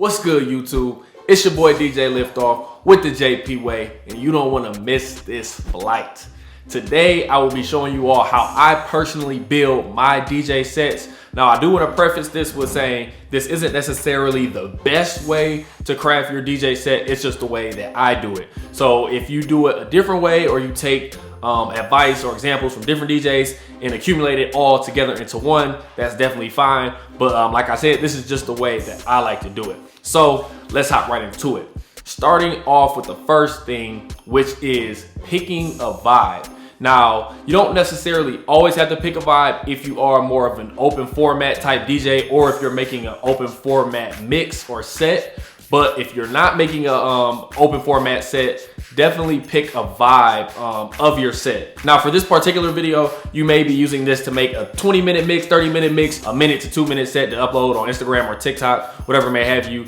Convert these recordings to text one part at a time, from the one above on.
What's good, YouTube? It's your boy DJ LiftOFF with the JP Way, and you don't want to miss this flight. Today, I will be showing you all how I personally build my DJ sets. Now, I do want to preface this with saying this isn't necessarily the best way to craft your DJ set. It's just the way that I do it. So if you do it a different way, or you take advice or examples from different DJs and accumulate it all together into one, that's definitely fine. But like I said, this is just the way that I like to do it. So let's hop right into it. Starting off with the first thing, which is picking a vibe. Now, you don't necessarily always have to pick a vibe if you are more of an open format type DJ, or if you're making an open format mix or set. But if you're not making a open format set, definitely pick a vibe of your set. Now, for this particular video, you may be using this to make a 20-minute mix, 30-minute mix, a minute to 2-minute set to upload on Instagram or TikTok, whatever may have you.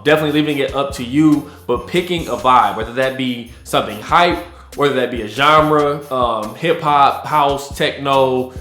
Definitely leaving it up to you, but picking a vibe, whether that be something hype, whether that be a genre, hip hop, house, techno,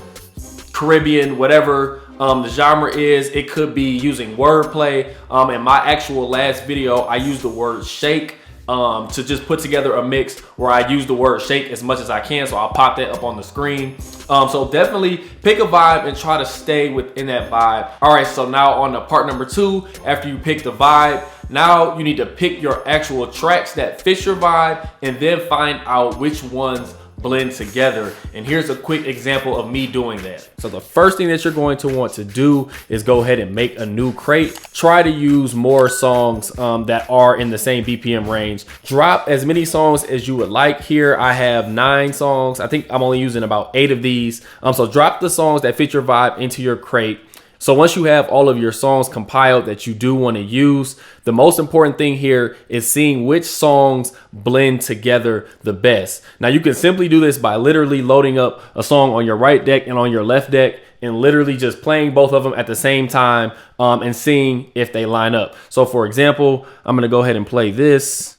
Caribbean, whatever the genre is. It could be using wordplay. In my actual last video, I used the word shake to just put together a mix where I use the word shake as much as I can. So I'll pop that up on the screen. So definitely pick a vibe and try to stay within that vibe. All right, so now on to part number 2. After you pick the vibe, now you need to pick your actual tracks that fit your vibe and then find out which ones blend together. And here's a quick example of me doing that. So the first thing that you're going to want to do is go ahead and make a new crate. Try to use more songs that are in the same BPM range. Drop as many songs as you would like. Here I have 9 songs. I think I'm only using about 8 of these. So drop the songs that fit your vibe into your crate. So once you have all of your songs compiled that you do want to use, the most important thing here is seeing which songs blend together the best. Now, you can simply do this by literally loading up a song on your right deck and on your left deck and literally just playing both of them at the same time and seeing if they line up. So for example, I'm going to go ahead and play this.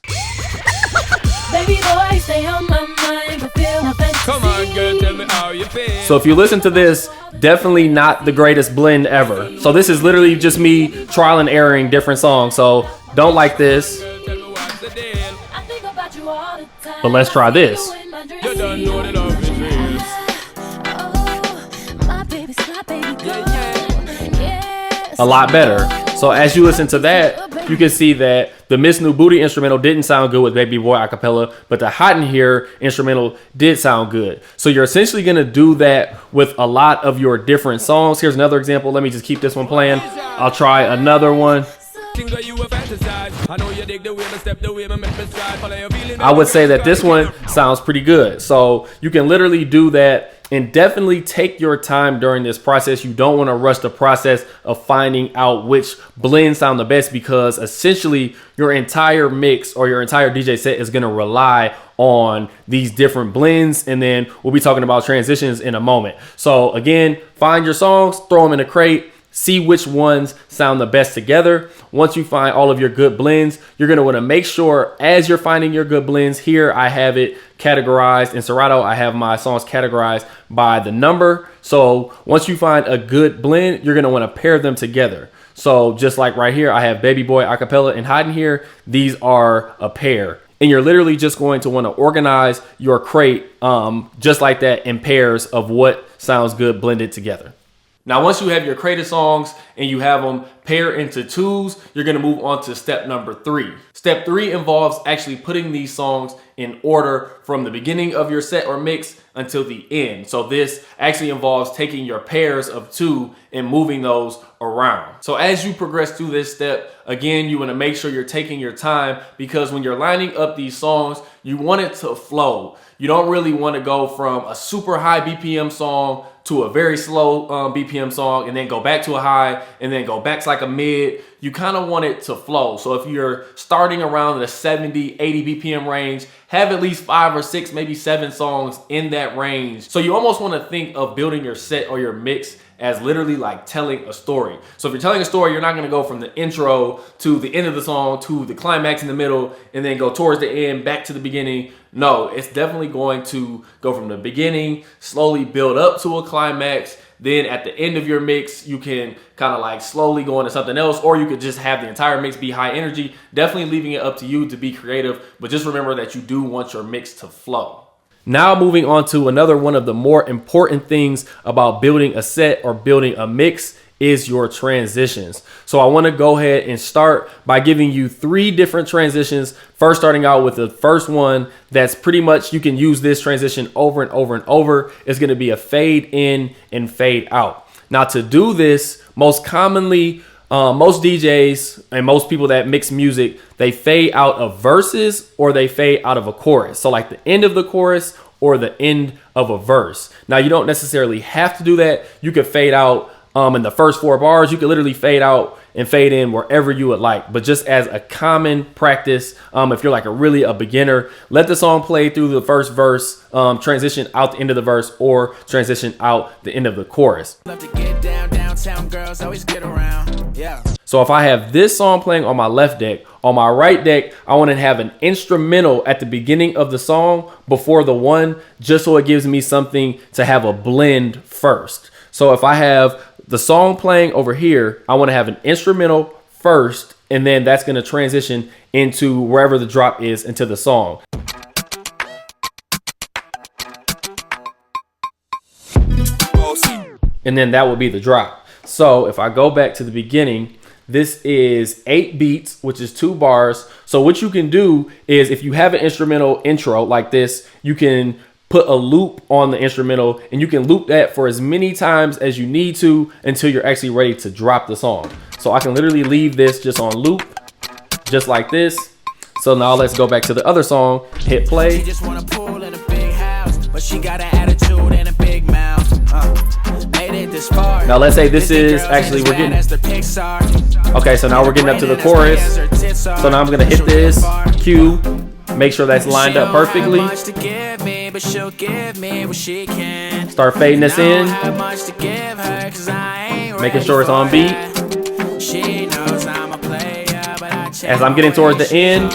Baby boy, stay on my mind, but feel my fantasy. Come on, girl, tell me how you feel. So if you listen to this, definitely not the greatest blend ever. So this is literally just me trial and erroring different songs. So don't like this. But let's try this. A lot better. So as you listen to that, you can see that the Miss New Booty instrumental didn't sound good with Baby Boy acapella, but the Hot in Here instrumental did sound good. So you're essentially gonna do that with a lot of your different songs. Here's another example. Let me just keep this one playing. I'll try another one. I would say that this one sounds pretty good. So you can literally do that. And definitely take your time during this process. You don't want to rush the process of finding out which blends sound the best, because essentially your entire mix or your entire DJ set is going to rely on these different blends. And then we'll be talking about transitions in a moment. So again, find your songs, throw them in a crate, see which ones sound the best together. Once you find all of your good blends, you're going to want to make sure as you're finding your good blends, here I have it categorized in Serato. I have my songs categorized by the number. So once you find a good blend, you're going to want to pair them together. So just like right here, I have Baby Boy acapella and Hide in Here. These are a pair. And you're literally just going to want to organize your crate just like that in pairs of what sounds good blended together. Now, once you have your crate of songs and you have them paired into 2s, you're going to move on to step number 3. Step 3 involves actually putting these songs in order from the beginning of your set or mix until the end. So this actually involves taking your pairs of 2 and moving those around. So as you progress through this step, again, you want to make sure you're taking your time, because when you're lining up these songs, you want it to flow. You don't really want to go from a super high BPM song to a very slow BPM song and then go back to a high and then go back to like a mid. You kind of want it to flow. So if you're starting around the 70, 80 BPM range, have at least 5 or 6, maybe 7 songs in that range. So you almost want to think of building your set or your mix as literally like telling a story. So if you're telling a story, you're not going to go from the intro to the end of the song to the climax in the middle and then go towards the end back to the beginning. No, it's definitely going to go from the beginning, slowly build up to a climax, Then at the end of your mix, you can kind of like slowly go into something else, or you could just have the entire mix be high energy. Definitely leaving it up to you to be creative, but just remember that you do want your mix to flow. Now moving on to another one of the more important things about building a set or building a mix is your transitions. So I want to go ahead and start by giving you 3 different transitions. First, starting out with the first one that's pretty much, you can use this transition over and over and over. It's going to be a fade in and fade out. Now to do this, most commonly, most DJs and most people that mix music, they fade out of verses or they fade out of a chorus. So like the end of the chorus or the end of a verse. Now you don't necessarily have to do that. You could fade out in the first 4 bars. You could literally fade out and fade in wherever you would like. But just as a common practice, if you're like a beginner, let the song play through the first verse, transition out the end of the verse, or transition out the end of the chorus. Love to get down, downtown girls always get around. Yeah. So if I have this song playing on my left deck, on my right deck, I want to have an instrumental at the beginning of the song before the one, just so it gives me something to have a blend first. So if I have the song playing over here, I want to have an instrumental first, and then that's going to transition into wherever the drop is into the song. And then that would be the drop. So if I go back to the beginning, this is 8 beats, which is 2 bars. So what you can do is, if you have an instrumental intro like this, you can put a loop on the instrumental, and you can loop that for as many times as you need to until you're actually ready to drop the song. So I can literally leave this just on loop, just like this. So now let's go back to the other song, hit play. She just wanna pull in a big house, but she got an attitude and a big mouth. Made it this far. Now let's say this is actually, we're getting, okay, so now we're getting up to the chorus. So now I'm gonna hit this cue, make sure that's lined up perfectly. Start fading this in, making sure it's on beat. As I'm getting towards the end,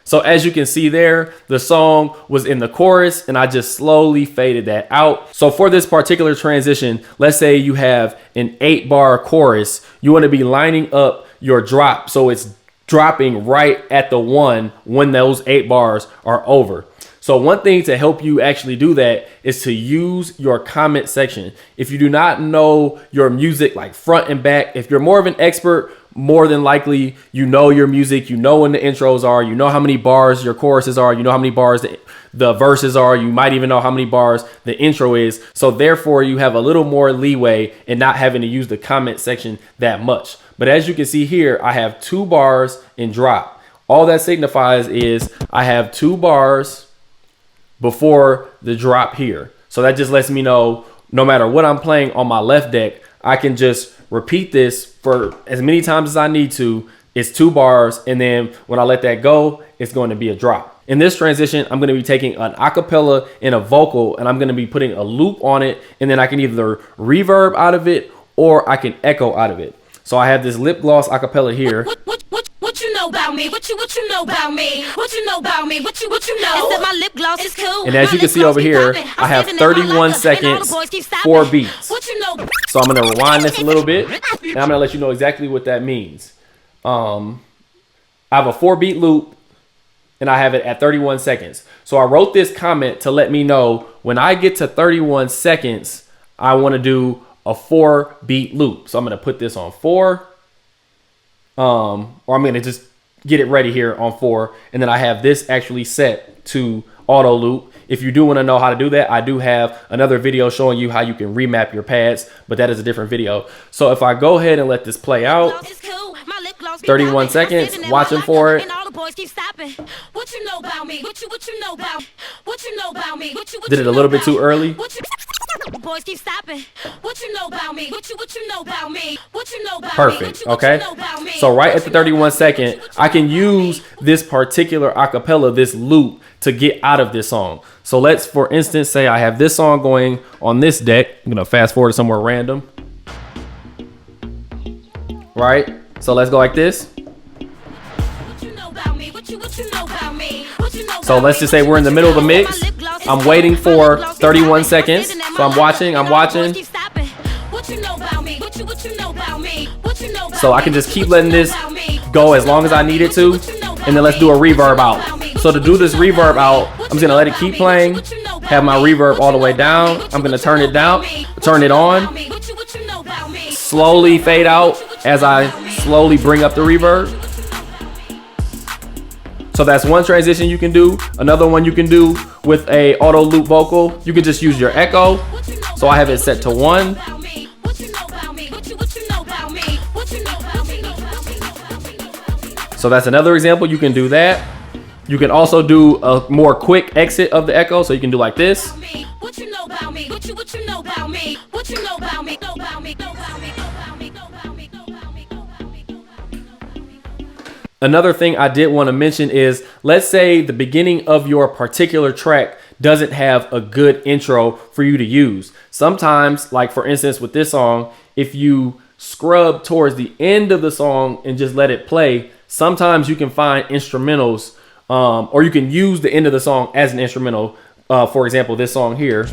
so as you can see there, the song was in the chorus and I just slowly faded that out. So for this particular transition, let's say you have an 8-bar chorus, you want to be lining up your drop so it's dropping right at the one when those 8 bars are over. So one thing to help you actually do that is to use your comment section. If you do not know your music like front and back, if you're more of an expert, more than likely you know your music, you know when the intros are, you know how many bars your choruses are, you know how many bars the verses are, you might even know how many bars the intro is. So therefore you have a little more leeway in not having to use the comment section that much. But as you can see here, I have 2 bars in drop. All that signifies is I have 2 bars before the drop here. So that just lets me know no matter what I'm playing on my left deck, I can just repeat this for as many times as I need to. It's 2 bars, and then when I let that go, it's going to be a drop. In this transition, I'm going to be taking an acapella and a vocal, and I'm going to be putting a loop on it, and then I can either reverb out of it or I can echo out of it. So I have this lip gloss acapella here. What you know about me? What you know about me? What you know about me? What you know? Is that my lip gloss is cool? And as you can see over here, I have 31 seconds, 4 beats. What you know? So I'm going to rewind this a little bit, and I'm going to let you know exactly what that means. I have a 4-beat loop, and I have it at 31 seconds. So I wrote this comment to let me know when I get to 31 seconds, I want to do a 4-beat loop. So I'm going to put this on 4. Or I'm going to just get it ready here on 4. And then I have this actually set to auto loop. If you do want to know how to do that, I do have another video showing you how you can remap your pads, but that is a different video. So if I go ahead and let this play out, 31 seconds, watching for it. What you know about me? What you know about? What you know about me? Did it a little bit too early. Boys keep stopping. What you know about me? What you know about me? What you know about Perfect. Okay. So right at the 31 second, I can use this particular acapella, this loop, to get out of this song. So let's, for instance, say I have this song going on this deck. I'm gonna fast forward to somewhere random. Right. So let's go like this. What you know about me? What you know about me? What So let's just say we're in the middle of the mix. I'm waiting for 31 seconds. So I'm watching. So I can just keep letting this go as long as I need it to. And then let's do a reverb out. So to do this reverb out, I'm just gonna let it keep playing, have my reverb all the way down. I'm gonna turn it down, turn it on, slowly fade out as I slowly bring up the reverb. So that's one transition you can do. Another one you can do with a auto loop vocal, you can just use your echo. So I have it set to 1. So that's another example. You can do that. You can also do a more quick exit of the echo. So you can do like this. Another thing I did want to mention is, let's say the beginning of your particular track doesn't have a good intro for you to use. Sometimes, like for instance with this song, if you scrub towards the end of the song and just let it play, sometimes you can find instrumentals, or you can use the end of the song as an instrumental. For example, this song here.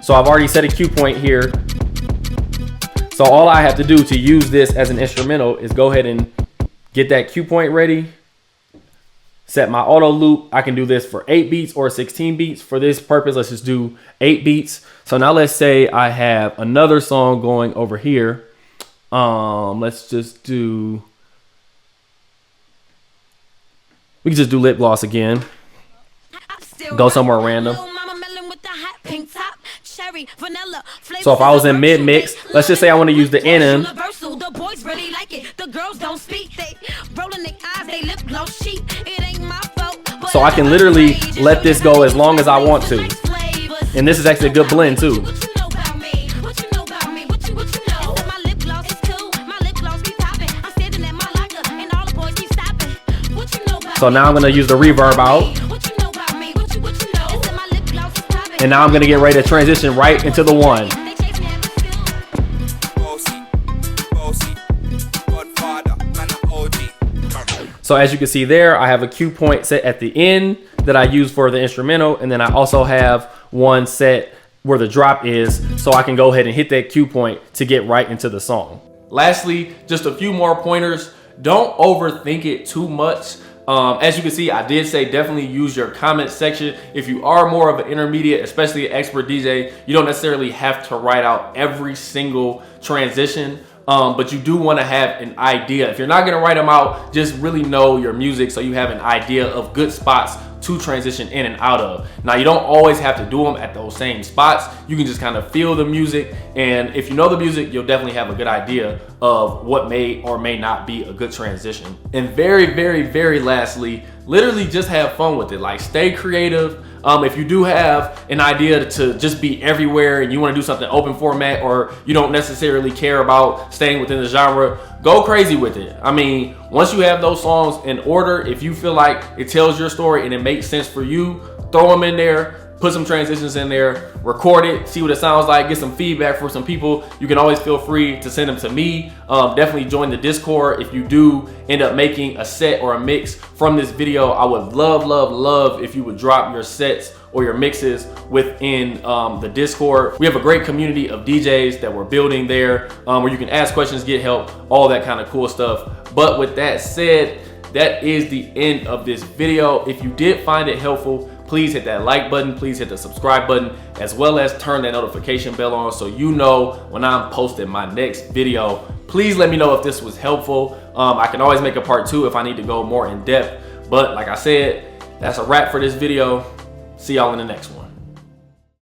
So I've already set a cue point here. So all I have to do to use this as an instrumental is go ahead and get that cue point ready. Set my auto loop. I can do this for 8 beats or 16 beats. For this purpose, let's just do 8 beats. So now let's say I have another song going over here. Let's just do, we can just do lip gloss again. Go somewhere random. So if I was in mid mix, let's just say I want to use the NM. So I can literally let this go as long as I want to. And this is actually a good blend too. So now I'm going to use the reverb out. And now I'm going to get ready to transition right into the 1. So as you can see there, I have a cue point set at the end that I use for the instrumental. And then I also have one set where the drop is, so I can go ahead and hit that cue point to get right into the song. Lastly, just a few more pointers. Don't overthink it too much. As you can see, I did say definitely use your comment section. If you are more of an intermediate, especially an expert DJ, you don't necessarily have to write out every single transition. But you do want to have an idea. If you're not going to write them out, just really know your music so you have an idea of good spots to transition in and out of. Now, you don't always have to do them at those same spots. You can just kind of feel the music. And if you know the music, you'll definitely have a good idea of what may or may not be a good transition. And very, very, very lastly, literally just have fun with it. Like, stay creative. If you do have an idea to just be everywhere and you want to do something open format, or you don't necessarily care about staying within the genre, go crazy with it. I mean, once you have those songs in order, if you feel like it tells your story and it makes sense for you, throw them in there. Put some transitions in there, record it, see what it sounds like, get some feedback from some people. You can always feel free to send them to me. Definitely join the Discord if you do end up making a set or a mix from this video. I would love, love, love if you would drop your sets or your mixes within the Discord. We have a great community of DJs that we're building there, where you can ask questions, get help, all that kind of cool stuff. But with that said, that is the end of this video. If you did find it helpful, please hit that like button, please hit the subscribe button, as well as turn that notification bell on so you know when I'm posting my next video. Please let me know if this was helpful. I can always make a part 2 if I need to go more in depth. But like I said, that's a wrap for this video. See y'all in the next one.